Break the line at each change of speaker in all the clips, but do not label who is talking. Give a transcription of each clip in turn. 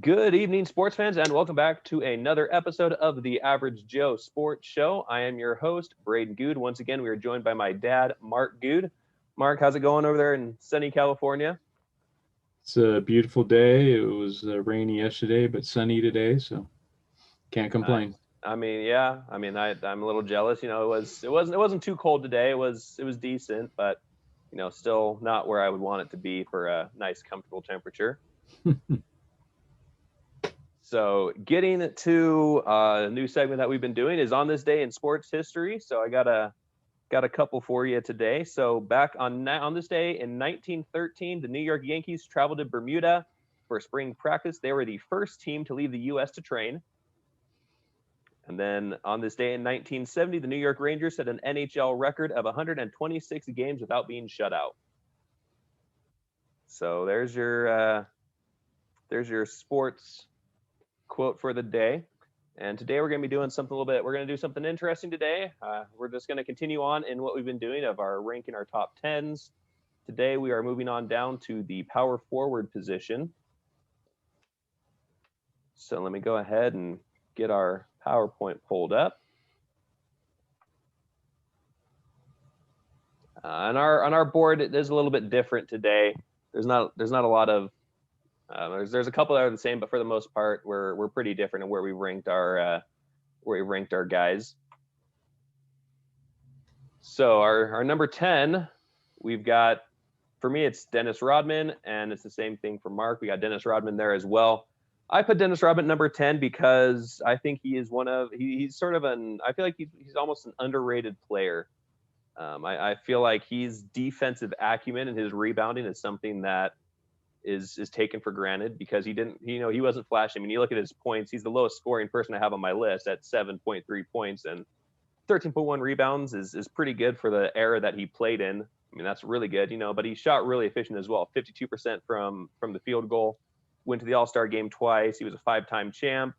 Good evening, sports fans, and welcome back to another episode of the Average Joe Sports Show. I am your host, Braden Good. Once again, we are joined by my dad, Mark Good. Mark, how's it going over there in sunny California?
It's a beautiful day. It was rainy yesterday, but sunny today, so can't complain.
Nice. I'm a little jealous. It wasn't too cold today. It was decent, but still not where I would want it to be for a nice, comfortable temperature. So, getting to a new segment that we've been doing is on this day in sports history. So, I got a couple for you today. So, back on this day in 1913, the New York Yankees traveled to Bermuda for spring practice. They were the first team to leave the U.S. to train. And then on this day in 1970, the New York Rangers set an NHL record of 126 games without being shut out. So there's your sports quote for the day. And today we're going to be doing something a little bit. We're going to do something interesting today. We're just going to continue on in what we've been doing of our ranking our top tens. Today we are moving on down to the power forward position. So let me go ahead and get our PowerPoint pulled up. On our board, it is a little bit different today. There's not a lot of there's a couple that are the same, but for the most part, we're pretty different in where we ranked our guys. So our number 10, we've got, for me, it's Dennis Rodman, and it's the same thing for Mark. We got Dennis Rodman there as well. I put Dennis Rodman number 10 because I think he is he's sort of I feel like he's almost an underrated player. I feel like his defensive acumen and his rebounding is something that is taken for granted because he wasn't flashy. I mean, you look at his points, he's the lowest scoring person I have on my list at 7.3 points, and 13.1 rebounds is pretty good for the era that he played in. I mean, that's really good, but he shot really efficient as well. 52% from the field goal, went to the All-Star game twice. He was a 5-time champ,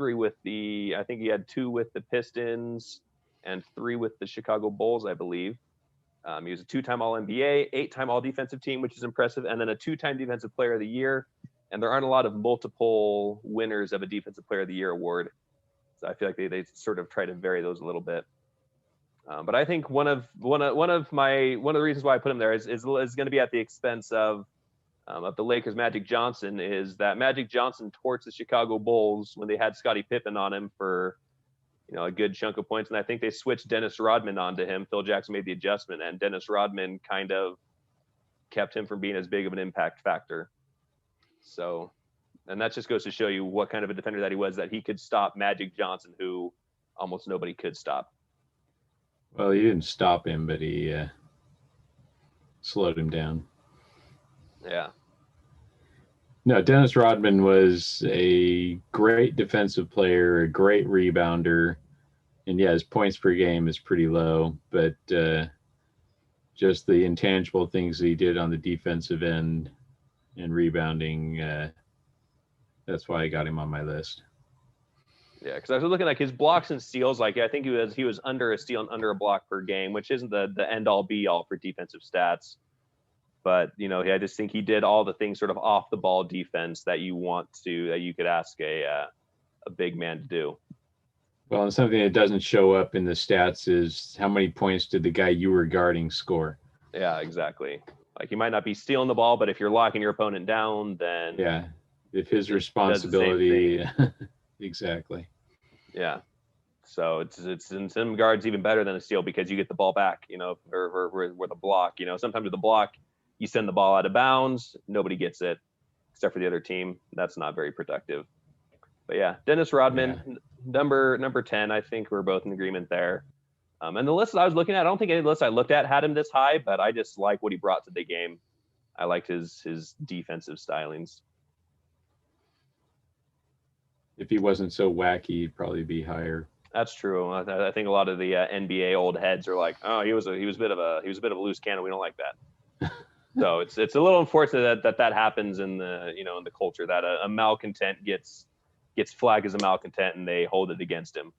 I think he had 2 with the Pistons and 3 with the Chicago Bulls, I believe. He was a 2-time All-NBA, 8-time All-Defensive Team, which is impressive, and then a 2-time Defensive Player of the Year. And there aren't a lot of multiple winners of a Defensive Player of the Year award. So I feel like they sort of try to vary those a little bit. But I think one of the reasons why I put him there is going to be at the expense of the Lakers' Magic Johnson. Is that Magic Johnson torched the Chicago Bulls when they had Scottie Pippen on him for a good chunk of points, and I think they switched Dennis Rodman onto him. Phil Jackson made the adjustment, and Dennis Rodman kind of kept him from being as big of an impact factor. So, and that just goes to show you what kind of a defender that he was, that he could stop Magic Johnson, who almost nobody could stop.
Well, he didn't stop him, but he slowed him down.
Yeah.
No, Dennis Rodman was a great defensive player, a great rebounder, and yeah, his points per game is pretty low, but just the intangible things that he did on the defensive end and rebounding, that's why I got him on my list.
Yeah, because I was looking like his blocks and steals. Like I think he was under a steal and under a block per game, which isn't the end all be all for defensive stats. But I just think he did all the things sort of off the ball defense that you could ask a big man to do.
Well, and something that doesn't show up in the stats is how many points did the guy you were guarding score?
Yeah, exactly. Like you might not be stealing the ball, but if you're locking your opponent down, then
yeah, if his responsibility, exactly.
Yeah. So it's in some guards even better than a steal because you get the ball back, or with a block. Sometimes with a block, you send the ball out of bounds, nobody gets it except for the other team. That's not very productive. But yeah, Dennis Rodman, number 10. I think we're both in agreement there. And the list that I was looking at, I don't think any list I looked at had him this high, but I just like what he brought to the game. I liked his defensive stylings.
If he wasn't so wacky, he'd probably be higher.
That's true. I think a lot of the NBA old heads are like, oh, he was a bit of a loose cannon. We don't like that. So it's a little unfortunate that happens in the in the culture, that a malcontent gets flagged as a malcontent and they hold it against him.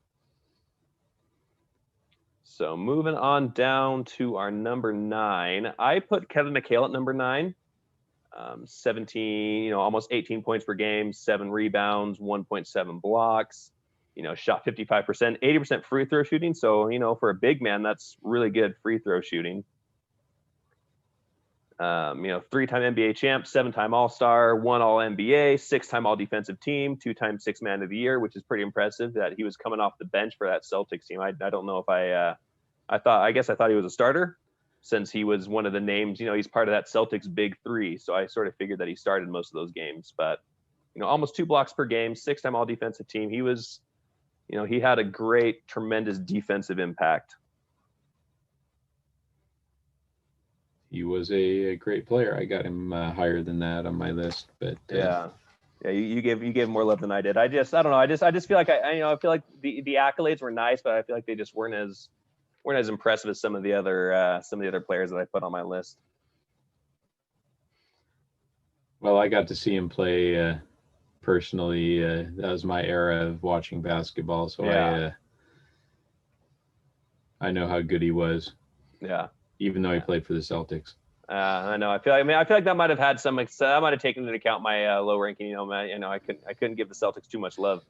So moving on down to our number 9, I put Kevin McHale at number 9. 17, almost 18 points per game, 7 rebounds, 1.7 blocks, shot 55%, 80% free throw shooting. So, for a big man, that's really good free throw shooting. 3-time NBA champ, 7-time All-Star, 1 All-NBA, 6-time All-Defensive Team, 2-time Sixth Man of the Year, which is pretty impressive that he was coming off the bench for that Celtics team. I don't know if I thought he was a starter since he was one of the names, he's part of that Celtics big three. So I sort of figured that he started most of those games, but, almost 2 blocks per game, 6-time All-Defensive Team. He was, he had a great, tremendous defensive impact.
He was a great player. I got him higher than that on my list, but
yeah, you gave more love than I did. I don't know. I just feel like I feel like the accolades were nice, but I feel like they just weren't as impressive as some of the other players that I put on my list.
Well, I got to see him play personally. That was my era of watching basketball, so
yeah.
I know how good he was.
Yeah.
Even though he played for the Celtics.
I know. I feel like that might have had some. I might have taken into account my low ranking. I couldn't give the Celtics too much love.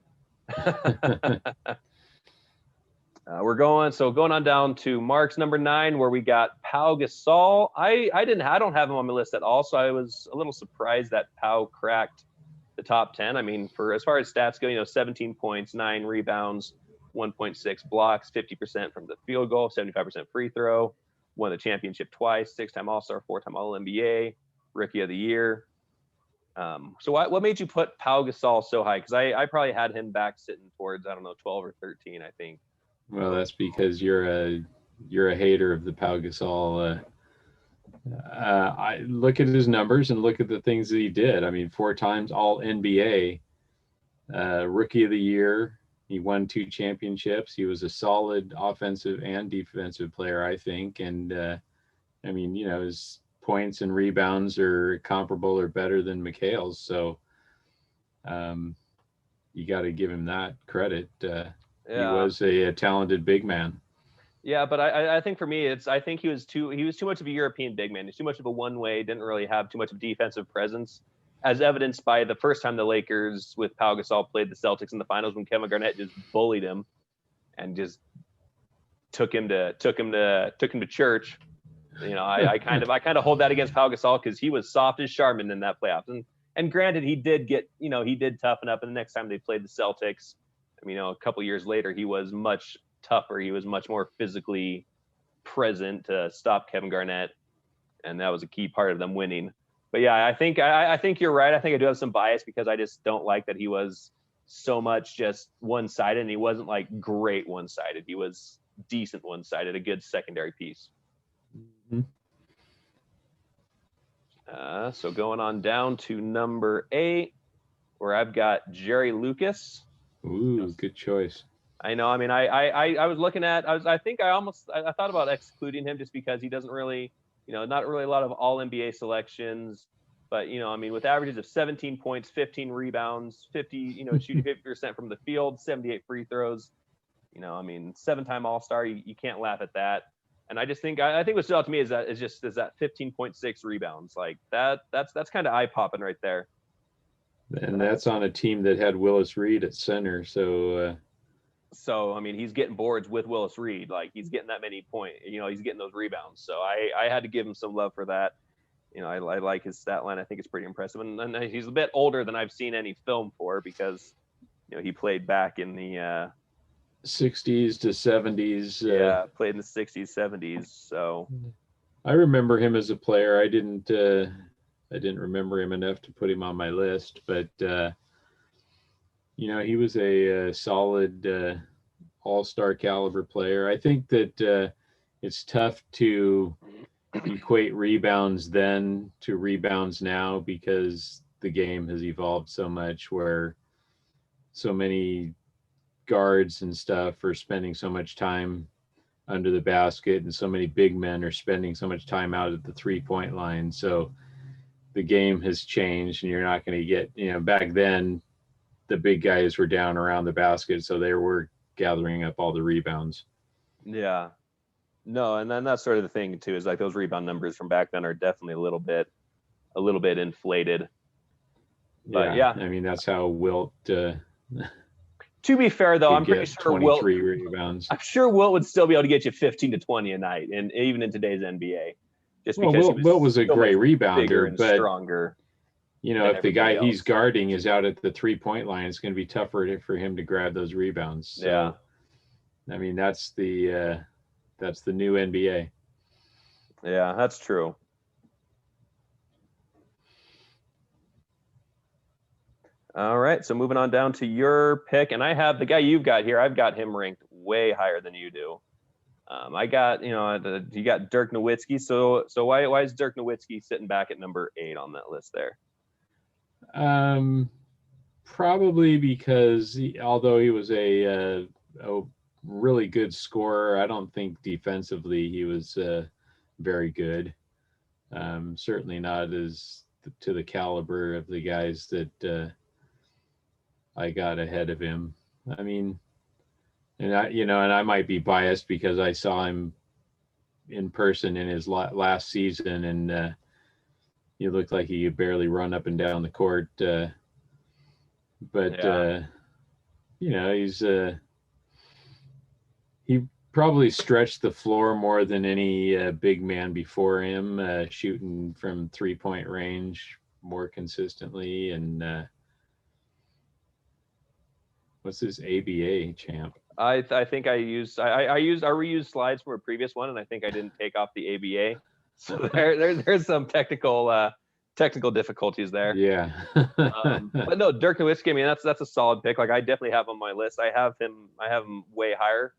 We're going on down to Mark's number 9, where we got Pau Gasol. I don't have him on my list at all, so I was a little surprised that Pau cracked the top 10. I mean, for as far as stats go, 17 points, 9 rebounds, 1.6 blocks, 50% from the field goal, 75% free throw. Won the championship twice, 6-time All-Star, 4-time All-NBA, Rookie of the Year. So what made you put Pau Gasol so high? Because I probably had him back sitting towards, 12 or 13, I think.
Well, that's because you're a hater of the Pau Gasol. I look at his numbers and look at the things that he did. I mean, 4 times All-NBA, Rookie of the Year. He won 2 championships. He was a solid offensive and defensive player, I think. And his points and rebounds are comparable or better than Mikhail's. So you got to give him that credit. He was a talented big man.
Yeah, but I think for me, I think he was too much of a European big man. He's too much of a one-way, didn't really have too much of defensive presence, as evidenced by the first time the Lakers with Pau Gasol played the Celtics in the finals, when Kevin Garnett just bullied him and just took him to church. I kind of hold that against Pau Gasol, because he was soft as Charmin in that playoffs. And granted, he did toughen up. And the next time they played the Celtics, a couple years later, he was much tougher. He was much more physically present to stop Kevin Garnett, and that was a key part of them winning. But yeah, I think you're right. I think I do have some bias, because I just don't like that he was so much just one-sided, and he wasn't like great one-sided. He was decent one-sided, a good secondary piece.
Mm-hmm.
So going on down to number 8, where I've got Jerry Lucas.
Ooh, good choice.
I know. I mean, I was looking at. I thought about excluding him just because he doesn't really. Not really a lot of All-NBA selections, but, with averages of 17 points, 15 rebounds, 50, shooting 50% from the field, 78 free throws, 7-time All-Star, you can't laugh at that. And I just think, I think what stood out to me is that 15.6 rebounds. Like that's kind of eye-popping right there.
And that's on a team that had Willis Reed at center. So,
he's getting boards with Willis Reed. Like, he's getting that many points. He's getting those rebounds. So I had to give him some love for that. I like his stat line. I think it's pretty impressive. And he's a bit older than I've seen any film for, because, he played back in the
60s to 70s.
Played in the 60s, 70s. So
I remember him as a player. I didn't remember him enough to put him on my list, but he was a solid all-star caliber player. I think that it's tough to equate rebounds then to rebounds now, because the game has evolved so much, where so many guards and stuff are spending so much time under the basket, and so many big men are spending so much time out at the 3-point line. So the game has changed, and you're not going to get, back then the big guys were down around the basket, so they were gathering up all the rebounds.
Yeah. No, and then that's sort of the thing too, is like those rebound numbers from back then are definitely a little bit a little bit inflated. But yeah.
I mean, that's how Wilt.
To be fair, though, I'm pretty sure
23 rebounds.
I'm sure Wilt would still be able to get you 15 to 20 a night, and even in today's NBA. Just
well,
because
Wilt was a
so
great
bigger
rebounder,
and
but
stronger.
You know, if the guy
else.
he's guarding is out at the 3-point line, it's going to be tougher for him to grab those rebounds. So,
yeah.
I mean, that's the new NBA.
Yeah, that's true. All right, so moving on down to your pick, and I have the guy you've got here. I've got him ranked way higher than you do. I got, you got Dirk Nowitzki. So why is Dirk Nowitzki sitting back at number 8 on that list there?
Probably because although he was a really good scorer, I don't think defensively he was very good. Certainly not as to the caliber of the guys that I got ahead of him. I mean, and I might be biased because I saw him in person in his last season, and he looked like he could barely run up and down the court. He probably stretched the floor more than any big man before him, shooting from 3-point range more consistently. And what's his ABA champ?
I think I reused slides from a previous one, and I think I didn't take off the ABA. So there's some technical difficulties there.
Yeah.
But no, Dirk Nowitzki, I mean, that's a solid pick. Like, I definitely have on my list. I have him way higher.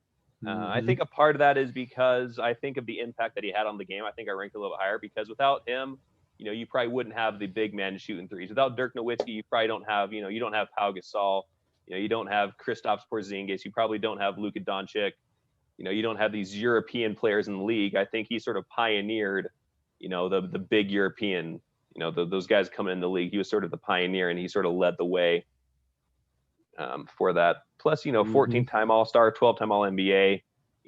I think a part of that is because I think of the impact that he had on the game. I think I ranked a little bit higher because without him, you probably wouldn't have the big man shooting threes. Without Dirk Nowitzki, you probably don't have, you don't have Pau Gasol. You don't have Kristaps Porzingis. You probably don't have Luka Doncic. You don't have these European players in the league. I think he sort of pioneered, the big European, those guys coming in the league. He was sort of the pioneer, and he sort of led the way for that. Plus, 14-time All-Star, 12-time All-NBA.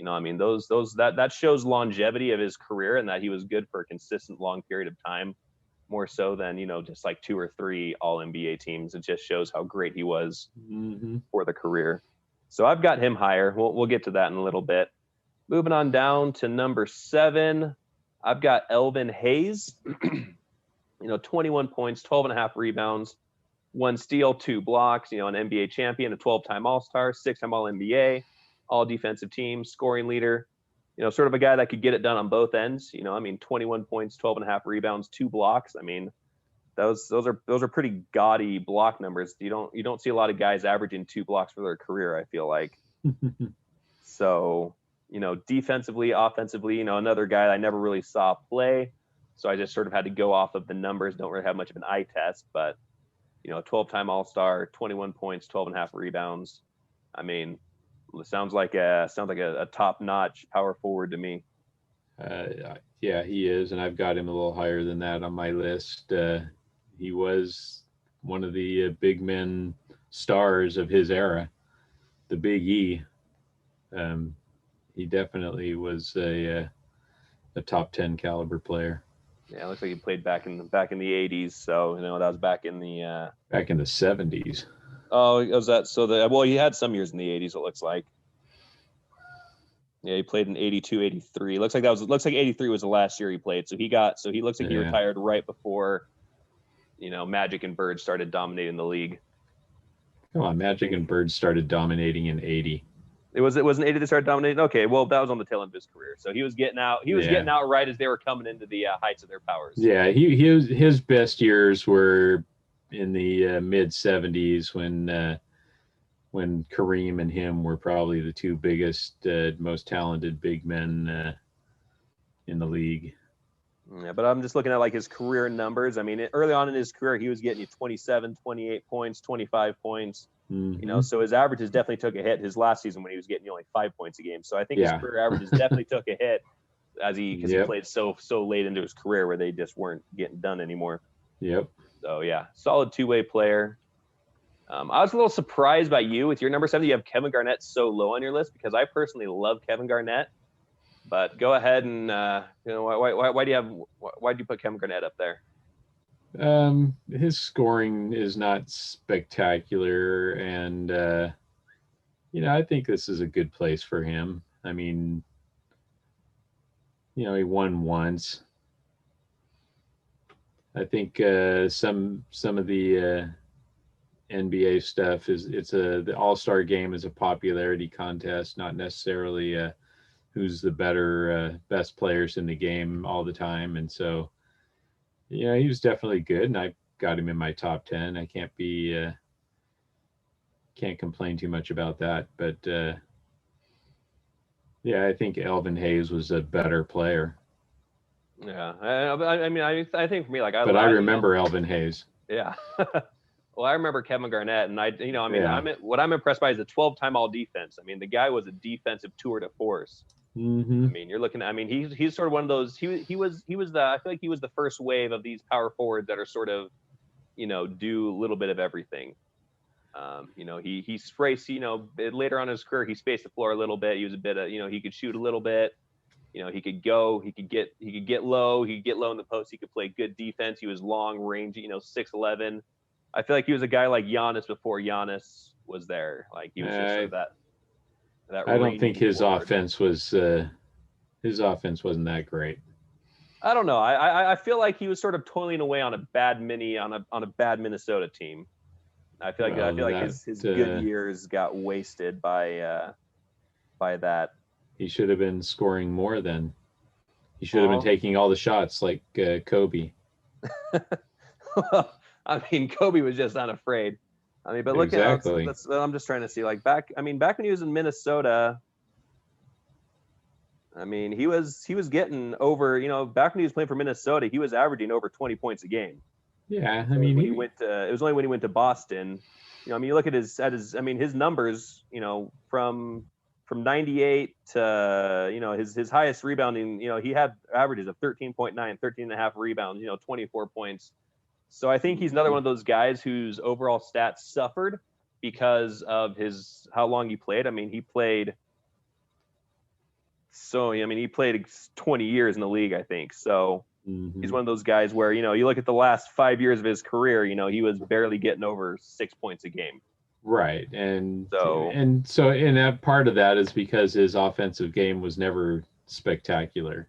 I mean, that shows longevity of his career and that he was good for a consistent long period of time, more so than, just like 2 or 3 All-NBA teams. It just shows how great he was for the career. So I've got him higher. We'll get to that in a little bit. Moving on down to number 7, I've got Elvin Hayes. 21 points, 12.5 rebounds, 1 steal, 2 blocks, an NBA champion, a 12-time All-Star, 6-time All-NBA, all-defensive team, scoring leader, sort of a guy that could get it done on both ends. 21 points, 12.5 rebounds, 2 blocks. I mean, those are pretty gaudy block numbers. You don't see a lot of guys averaging 2 blocks for their career, I feel like. So, defensively, offensively, another guy I never really saw play. So I just sort of had to go off of the numbers. Don't really have much of an eye test, but, a 12-time All-Star, 21 points, 12.5 rebounds. I mean, it sounds like a top-notch power forward to me.
Yeah, he is, and I've got him a little higher than that on my list. He was one of the big men stars of his era, the Big E. He definitely was a top 10 caliber player.
Yeah, it looks like he played back in the 80s. So that was back in the
70s.
Oh, was that so? He had some years in the 80s. It looks like. Yeah, he played in 82, 83. Looks like 83 was the last year he played. So he looks like he retired right before, Magic and Bird started dominating the league.
Come on, Magic and Bird started dominating in 80.
It was in 80 they started dominating. Okay, well, that was on the tail end of his career. So he was getting out. He was getting out right as they were coming into the heights of their powers.
Yeah, his best years were in the mid 70s when Kareem and him were probably the 2 biggest, most talented big men in the league.
Yeah, but I'm just looking at like his career numbers. I mean, early on in his career, he was getting you 27, 28 points, 25 points. So his averages definitely took a hit his last season when he was getting only 5 points a game. So I think his career averages definitely took a hit because he played so late into his career where they just weren't getting done anymore.
Yep.
So yeah, solid 2-way player. I was a little surprised by you with your number 7. You have Kevin Garnett so low on your list because I personally love Kevin Garnett. But go ahead and why do you put Kevin Garnett up there?
His scoring is not spectacular, and I think this is a good place for him. I mean, he won once. I think some of the NBA stuff the All-Star game is a popularity contest, not necessarily who's the better best players in the game all the time. And so, he was definitely good, and I got him in my top 10. I can't complain too much about that. But yeah, I think Elvin Hayes was a better player.
Yeah, I mean, I think for me, like
I remember Elvin Hayes.
Yeah. Well, I remember Kevin Garnett, and I mean,
Yeah.
what I'm impressed by is the 12-time All Defense. I mean, the guy was a defensive tour de force.
Mm-hmm.
I mean, you're looking. I mean, he's sort of one of those. He was the. I feel like he was the first wave of these power forwards that are sort of, do a little bit of everything. He spaced. Later on in his career, he spaced the floor a little bit. He was a bit of. He could shoot a little bit. He could go. He could get low. He could get low in the post. He could play good defense. He was long range. 6'11". I feel like he was a guy like Giannis before Giannis was there. Like he was just sort of that.
I don't think his
forward.
offense was his offense wasn't that great.
I don't know. I feel like he was sort of toiling away on a bad bad Minnesota team. I feel like his good years got wasted by that.
He should have been scoring more then. He should have been taking all the shots like Kobe.
I mean, Kobe was just unafraid. I mean, but look
exactly.
I'm just trying to see, like, back when he was in Minnesota, I mean, he was getting over, back when he was playing for Minnesota, he was averaging over 20 points a game.
Yeah, I mean,
it was only when he went to Boston. I mean, you look at his numbers, from 98 to, his highest rebounding, he had averages of 13.9, 13.5 rebounds, 24 points. So I think he's another one of those guys whose overall stats suffered because of how long he played. I mean, he played 20 years in the league, I think. So he's one of those guys where, you look at the last 5 years of his career, he was barely getting over 6 points a game.
Right. And that part of that is because his offensive game was never spectacular,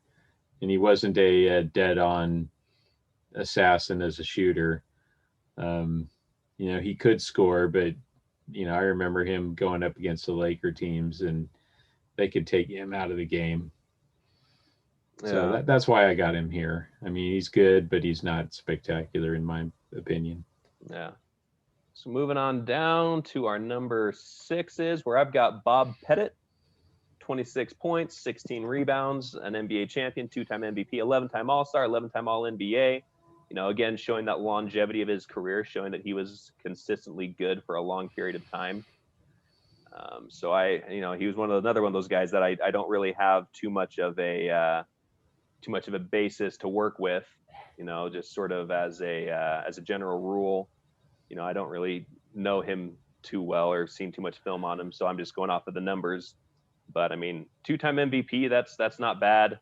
and he wasn't a dead-on assassin as a shooter. He could score, but I remember him going up against the Laker teams and they could take him out of the game. Yeah. So that's why I got him here. I mean, he's good, but he's not spectacular in my opinion.
Yeah. So moving on down to our number 6s, where I've got Bob Pettit, 26 points, 16 rebounds, an NBA champion, 2-time MVP, 11-time All-Star, 11-time All-NBA. Again, showing that longevity of his career, showing that he was consistently good for a long period of time. So he was another one of those guys that I don't really have too much of a basis to work with, just sort of as a general rule. I don't really know him too well or seen too much film on him, so I'm just going off of the numbers. But I mean, 2-time MVP, that's not bad.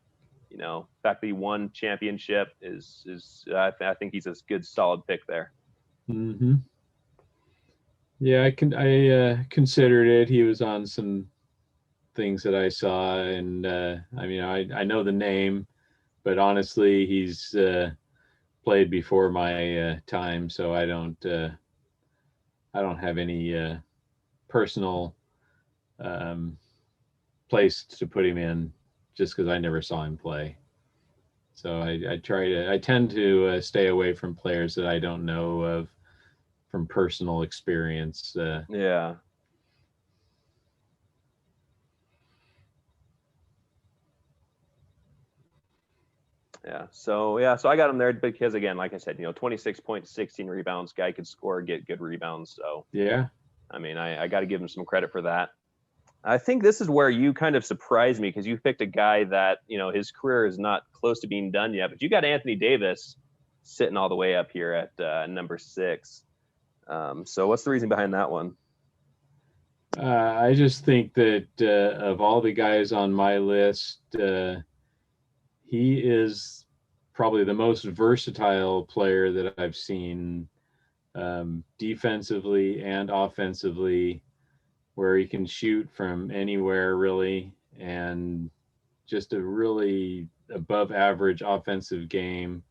The fact that he won championship is I think he's a good solid pick there.
Mm-hmm. Yeah, I considered it. He was on some things that I saw, and I mean, I know the name, but honestly, he's played before my time, so I don't have any personal place to put him in, just because I never saw him play. So I tend to stay away from players that I don't know of from personal experience.
Yeah. Yeah. So I got him there because, again, like I said, 26 points, 16 rebounds, guy could score, get good rebounds. So
yeah,
I mean, I got to give him some credit for that. I think this is where you kind of surprised me, because you picked a guy that, his career is not close to being done yet, but you got Anthony Davis sitting all the way up here at number 6. So what's the reason behind that one?
I just think that of all the guys on my list, he is probably the most versatile player that I've seen, defensively and offensively, where he can shoot from anywhere really, and just a really above average offensive game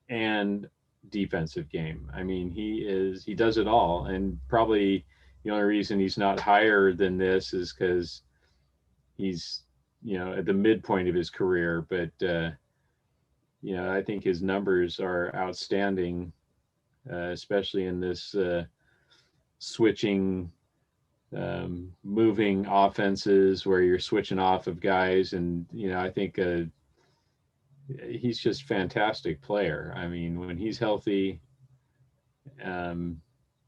and defensive game. I mean, he does it all, and probably the only reason he's not higher than this is because he's, at the midpoint of his career. But I think his numbers are outstanding, especially in this switching, moving offenses where you're switching off of guys. And I think he's just fantastic player. I mean, when he's healthy, um,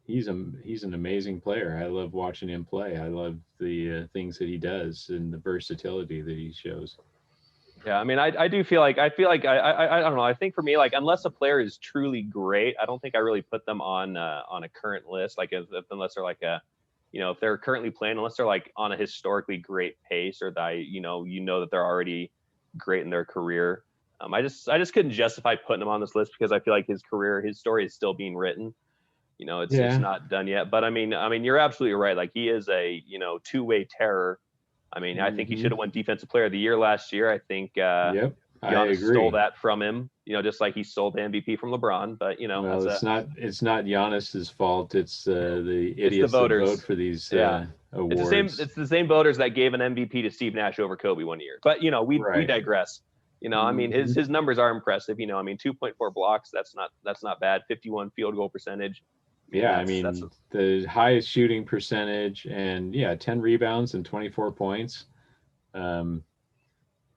he's an amazing player. I love watching him play. I love the things that he does and the versatility that he shows.
Yeah, I mean, I do feel like I don't know. I think for me, like, unless a player is truly great, I don't think I really put them on a current list. Like, if unless they're like if they're currently playing, unless they're like on a historically great pace, or that that they're already great in their career. I just couldn't justify putting him on this list because I feel like his story is still being written. It's not done yet. But I mean, you're absolutely right. Like, he is a two-way terror. I mean, I think he should have won Defensive Player of the Year last year. I think
Yep, I
Giannis
agree.
stole that from him. Just like he stole the MVP from LeBron. But
Well, it's not Giannis's fault. It's the
it's
idiots
the
that
voters.
vote for these
Yeah.
awards.
It's the same voters that gave an MVP to Steve Nash over Kobe one year. But we
Right.
digress. I mean, his numbers are impressive. I mean, 2.4 blocks. That's not bad. 51 field goal percentage.
Yeah, I mean, the highest shooting percentage, and 10 rebounds and 24 points.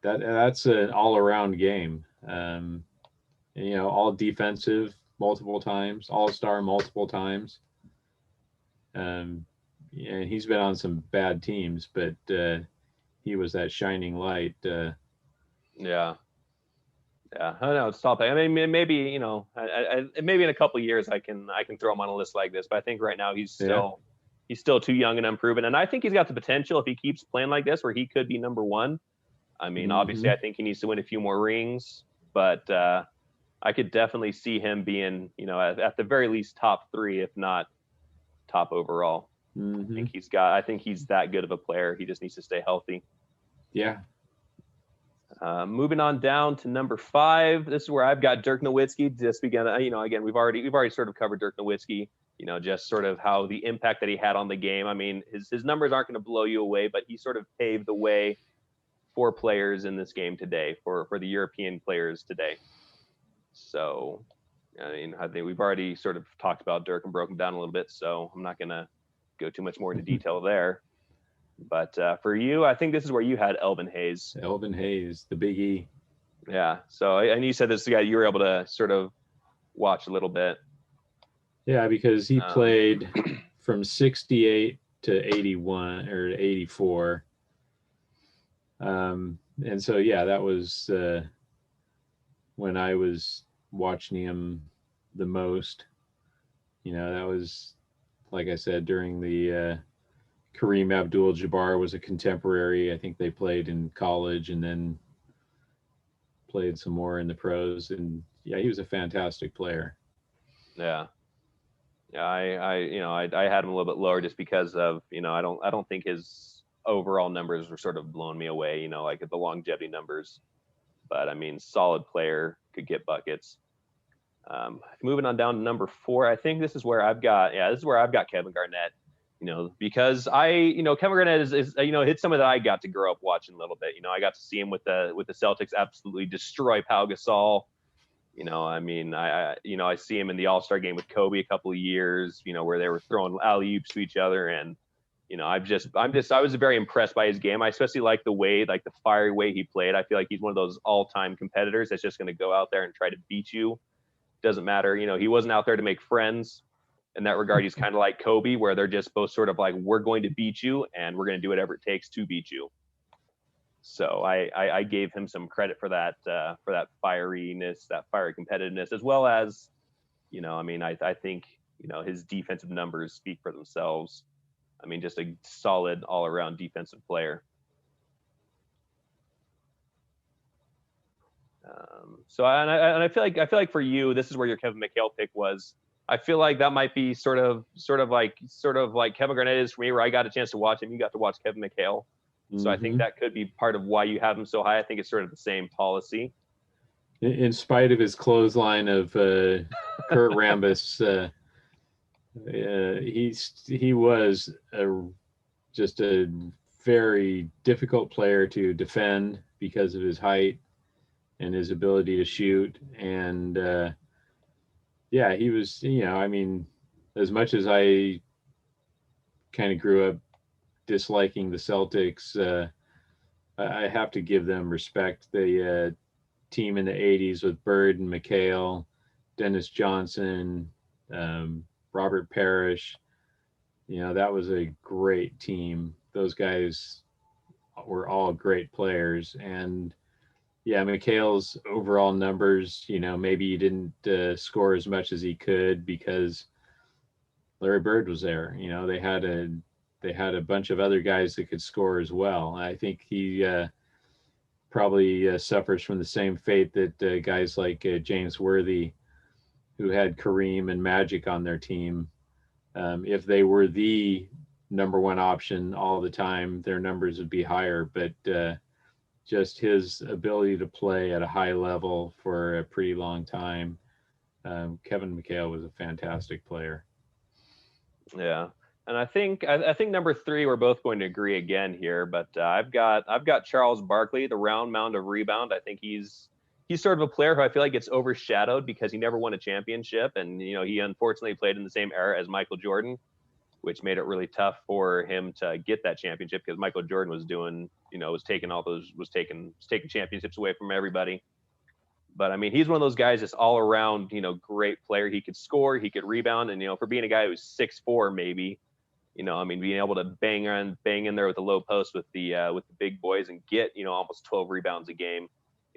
That's an all-around game. All defensive multiple times, all-star multiple times. And he's been on some bad teams, but he was that shining light.
Yeah. I don't know. It's tough. I mean, maybe maybe in a couple of years I can throw him on a list like this. But I think right now he's still too young and unproven. And I think he's got the potential if he keeps playing like this, where he could be number one. I mean, obviously, I think he needs to win a few more rings, but I could definitely see him being, at the very least top three, if not top overall. I think he's that good of a player. He just needs to stay healthy.
Yeah.
Moving on down to number 5. This is where I've got Dirk Nowitzki. Just again, again, we've already sort of covered Dirk Nowitzki. Just sort of how the impact that he had on the game. I mean, his numbers aren't going to blow you away, but he sort of paved the way for players in this game today, for the European players today. So, I mean, I think we've already sort of talked about Dirk and broken down a little bit, so I'm not going to go too much more into detail there. But for you, I think this is where you had Elvin Hayes.
Elvin Hayes, the Big E.
Yeah. So, and you said this is the guy you were able to sort of watch a little bit.
Yeah, because he played from 68 to 81 or 84. And so, that was when I was watching him the most. That was, like I said, during the Kareem Abdul-Jabbar was a contemporary. I think they played in college and then played some more in the pros. And he was a fantastic player.
Yeah. Yeah, I had him a little bit lower just because of, I don't think his overall numbers were sort of blowing me away, like the longevity numbers. But I mean, solid player, could get buckets. Moving on down to number 4, I think this is where I've got Kevin Garnett. Because Kevin Garnett is it's somebody that I got to grow up watching a little bit. I got to see him with the Celtics absolutely destroy Pau Gasol. I mean, I see him in the All-Star game with Kobe a couple of years, where they were throwing alley-oops to each other. And, I was very impressed by his game. I especially like the fiery way he played. I feel like he's one of those all-time competitors that's just going to go out there and try to beat you. Doesn't matter. He wasn't out there to make friends. In that regard, he's kind of like Kobe, where they're just both sort of like, we're going to beat you and we're going to do whatever it takes to beat you. So I gave him some credit for that fieriness, that fiery competitiveness, as well as, I think, his defensive numbers speak for themselves. I mean, just a solid all-around defensive player. I feel like for you, this is where your Kevin McHale pick was. I feel like that might be sort of like Kevin Garnett is for me, where I got a chance to watch him. You got to watch Kevin McHale. So I think that could be part of why you have him so high. I think it's sort of the same policy.
In spite of his clothesline of Kurt Rambis, he was just a very difficult player to defend because of his height and his ability to shoot. And yeah, he was, I mean, as much as I kind of grew up disliking the Celtics, I have to give them respect. The team in the 80s with Bird and McHale, Dennis Johnson, Robert Parrish, that was a great team. Those guys were all great players. And yeah, McHale's overall numbers, maybe he didn't score as much as he could because Larry Bird was there. They had a bunch of other guys that could score as well. I think he probably suffers from the same fate that guys like James Worthy, who had Kareem and Magic on their team. If they were the number one option all the time, their numbers would be higher. But just his ability to play at a high level for a pretty long time, Kevin McHale was a fantastic player.
Yeah. And I think number 3, we're both going to agree again here, but I've got Charles Barkley, the round mound of rebound. I think he's sort of a player who I feel like gets overshadowed because he never won a championship, and he unfortunately played in the same era as Michael Jordan, which made it really tough for him to get that championship because Michael Jordan was doing, was taking championships away from everybody. But I mean, he's one of those guys that's all around, great player. He could score, he could rebound, and for being a guy who's 6'4", maybe. Being able to bang in there with the low post with the big boys and get, almost 12 rebounds a game.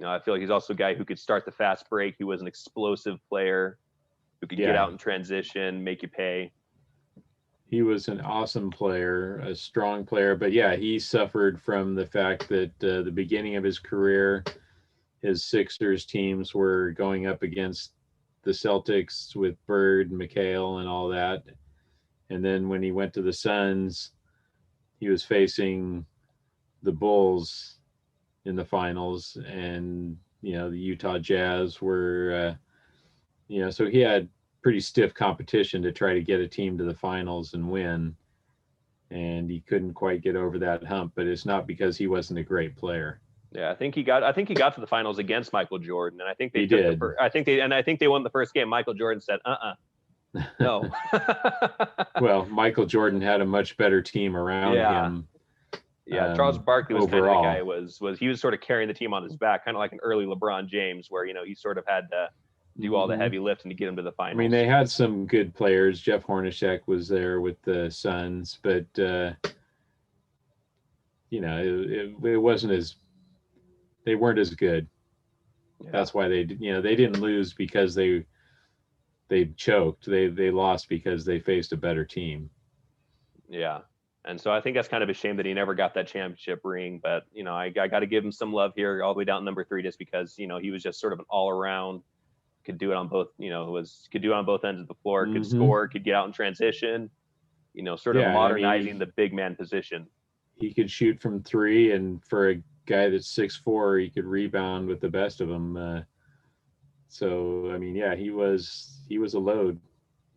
I feel like he's also a guy who could start the fast break, who was an explosive player, who could get out in transition, make you pay.
He was an awesome player, a strong player, but yeah, he suffered from the fact that the beginning of his career, his Sixers teams were going up against the Celtics with Bird and McHale and all that. And then when he went to the Suns, he was facing the Bulls in the finals, and the Utah Jazz were, so he had pretty stiff competition to try to get a team to the finals and win. And he couldn't quite get over that hump, but it's not because he wasn't a great player.
Yeah, I think he got to the finals against Michael Jordan, and I think they
did.
I think they won the first game. Michael Jordan said, no.
Well, Michael Jordan had a much better team around him.
Yeah, Charles Barkley was
overall.
kind of the guy he was sort of carrying the team on his back, kind of like an early LeBron James, where he sort of had to do all the heavy lifting to get him to the finals.
I mean, they had some good players. Jeff Hornacek was there with the Suns, but it wasn't as, they weren't as good. Yeah. That's why they didn't lose because they choked. They lost because they faced a better team.
Yeah. And so I think that's kind of a shame that he never got that championship ring. But, I got to give him some love here all the way down to number 3, just because, he was just sort of an all around, could do it on both, could do it on both ends of the floor, could score, could get out in transition, sort of modernizing the big man position.
He could shoot from 3, and for a guy that's 6'4", he could rebound with the best of them. So, I mean, yeah, he was a load.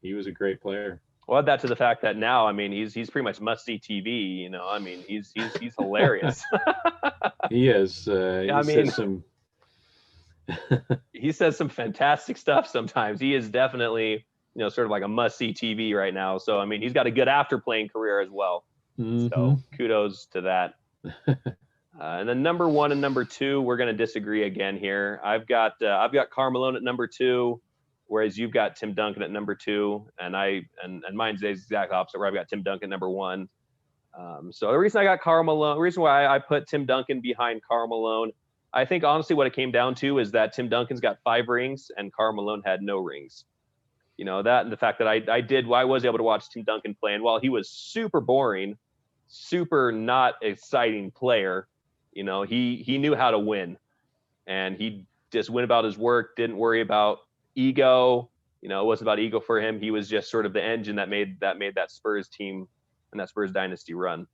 He was a great player.
Well, add that to the fact that now, he's pretty much must-see TV. He's hilarious.
He is.
He says some fantastic stuff sometimes. He is definitely, sort of like a must-see TV right now. So, he's got a good after-playing career as well. So kudos to that. And then number 1 and number 2, we're going to disagree again here. I've got Karl Malone at number 2. Whereas you've got Tim Duncan at number 2, and mine's the exact opposite, where I've got Tim Duncan number 1. So the reason I got Karl Malone, the reason why I put Tim Duncan behind Karl Malone, I think honestly what it came down to is that Tim Duncan's got 5 rings and Karl Malone had no rings. That and the fact that I was able to watch Tim Duncan play, and while he was super boring, super not exciting player, he knew how to win, and he just went about his work, didn't worry about ego. It wasn't about ego for him. He was just sort of the engine that made that Spurs team and that Spurs dynasty run.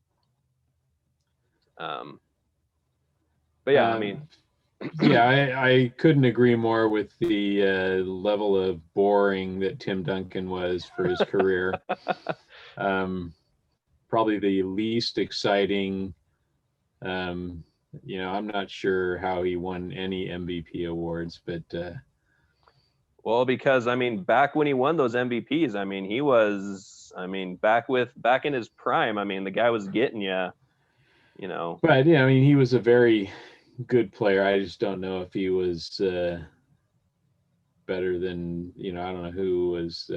But yeah,
I couldn't agree more with the level of boring that Tim Duncan was for his career. Probably the least exciting. I'm not sure how he won any MVP awards, but
well, because back when he won those MVPs, he was, back in his prime. The guy was getting you.
But he was a very good player. I just don't know if he was better than I don't know who was.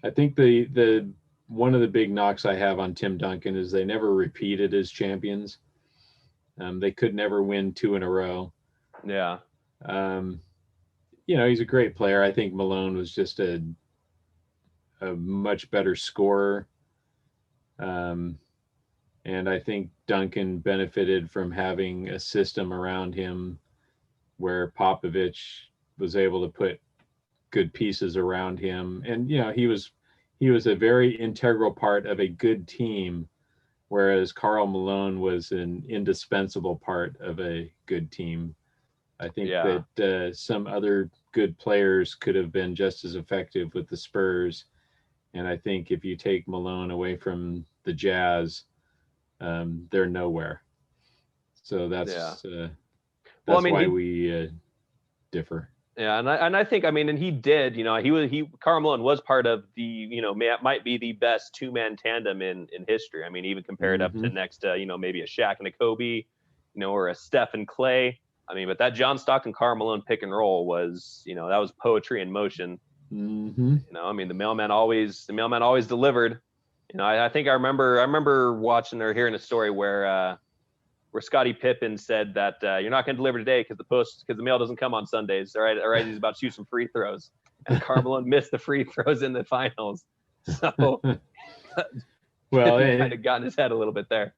I think the one of the big knocks I have on Tim Duncan is they never repeated as champions. They could never win 2 in a row.
Yeah.
He's a great player. I think Malone was just a much better scorer. And I think Duncan benefited from having a system around him where Popovich was able to put good pieces around him. And, he was a very integral part of a good team, whereas Karl Malone was an indispensable part of a good team. I think that some other good players could have been just as effective with the Spurs. And I think if you take Malone away from the Jazz, they're nowhere. So that's why we differ.
Yeah, and I think and he did. Karl Malone was part of the might be the best 2-man tandem in history. Even compared up to next to maybe a Shaq and a Kobe, or a Steph and Clay. But that John Stockton Karl Malone pick and roll was that was poetry in motion.
Mm-hmm.
The mailman always delivered. I think I remember watching or hearing a story where Scottie Pippen said that you're not going to deliver today because the mail doesn't come on Sundays. All right, he's about to shoot some free throws, and Karl Malone missed the free throws in the finals. So,
well,
kind of got in his head a little bit there.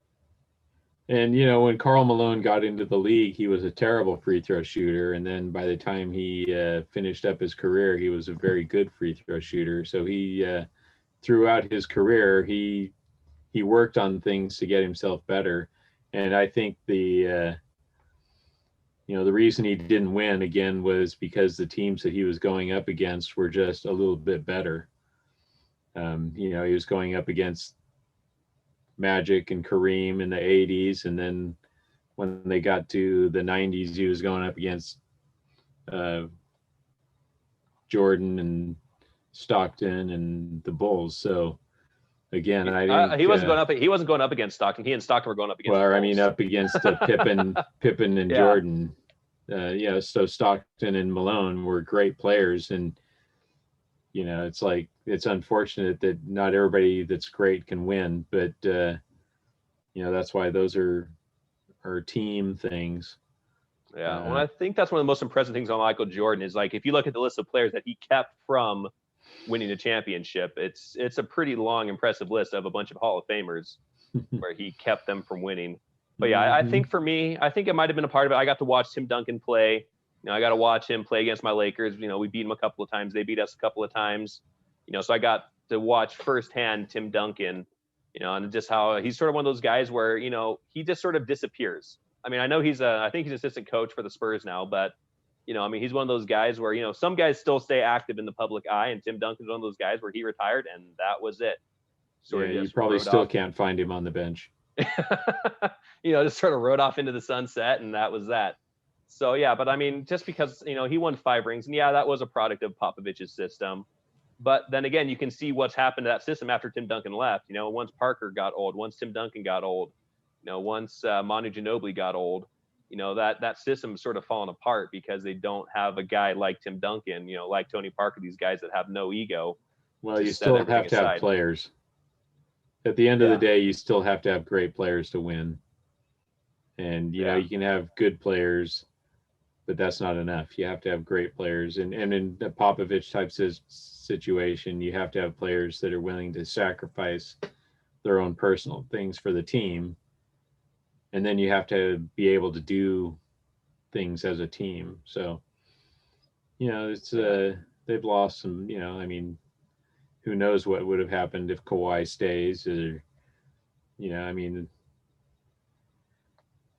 And when Karl Malone got into the league, he was a terrible free throw shooter, and then by the time he finished up his career, he was a very good free throw shooter. So he throughout his career, he worked on things to get himself better. And I think the reason he didn't win again was because the teams that he was going up against were just a little bit better. He was going up against Magic and Kareem in the 80s. And then when they got to the 90s, he was going up against Jordan and Stockton and the Bulls. So again,
he wasn't going up against Stockton. He and Stockton were going up against.
Well, up against Pippen and Jordan. So Stockton and Malone were great players, and it's unfortunate that not everybody that's great can win, but that's why those are team things.
Yeah, well, I think that's one of the most impressive things on Michael Jordan is if you look at the list of players that he kept from winning a championship, it's a pretty long, impressive list of a bunch of Hall of Famers where he kept them from winning. But yeah, I think for me, I think it might have been a part of it. I got to watch Tim Duncan play. I got to watch him play against my Lakers. We beat him a couple of times. They beat us a couple of times. So I got to watch firsthand Tim Duncan, and just how he's sort of one of those guys where, he just sort of disappears. I know I think he's assistant coach for the Spurs now, but he's one of those guys where, some guys still stay active in the public eye, and Tim Duncan's one of those guys where he retired and that was it.
You probably still can't find him on the bench.
Just sort of rode off into the sunset, and that was that. So yeah, but just because, he won 5 rings, and yeah, that was a product of Popovich's system. But then again, you can see what's happened to that system after Tim Duncan left. Once Parker got old, once Tim Duncan got old, once Manu Ginobili got old, that system is sort of fallen apart because they don't have a guy like Tim Duncan, like Tony Parker, these guys that have no ego.
Well, you still have to have players. At the end of the day, you still have to have great players to win. And, you can have good players, but that's not enough. You have to have great players. And in the Popovich type situation, you have to have players that are willing to sacrifice their own personal things for the team. And then you have to be able to do things as a team. So, it's they've lost some. I mean, who knows what would have happened if Kawhi stays, or I mean,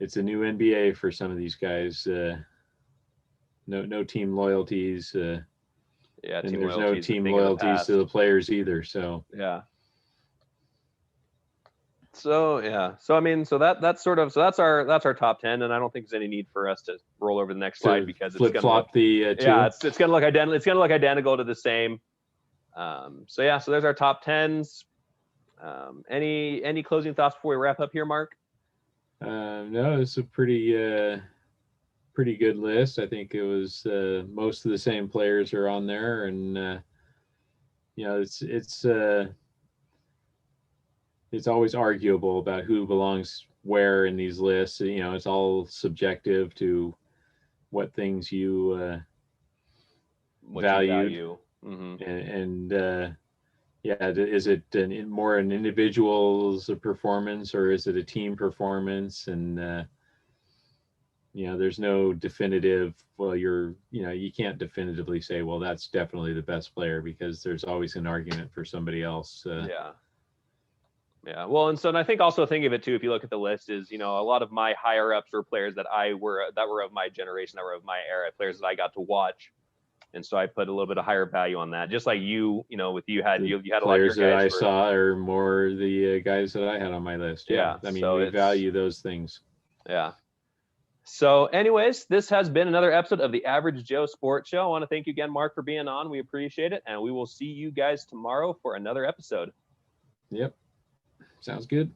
it's a new NBA for some of these guys. No team loyalties.
Yeah,
and
team
there's no
loyalty is a
team
thing of the
loyalties
past.
to the players either. So
Yeah. So yeah. So I mean, that's our top 10, and I don't think there's any need for us to roll over the next slide because
flip flop the two.
Yeah, it's gonna look identical. It's gonna look identical to the same. So yeah, so there's our top 10s. Any closing thoughts before we wrap up here, Mark?
No, it's a pretty good list. I think it was most of the same players are on there, and it's always arguable about who belongs where in these lists. It's all subjective to what things you value.
Mm-hmm.
And is it more an individual's performance, or is it a team performance? And there's no definitive, you can't definitively say, well, that's definitely the best player, because there's always an argument for somebody else.
Yeah. Well, and I think also think of it too, if you look at the list, is a lot of my higher ups were players that were of my generation, that were of my era, players that I got to watch, and so I put a little bit of higher value on that. Just like you with you had a lot of your
players that I saw are more the guys that I had on my list. Yeah. I mean, so we value those things.
Yeah. So anyways, this has been another episode of the Average Joe Sports Show. I want to thank you again, Mark, for being on. We appreciate it, and we will see you guys tomorrow for another episode.
Yep. Sounds good.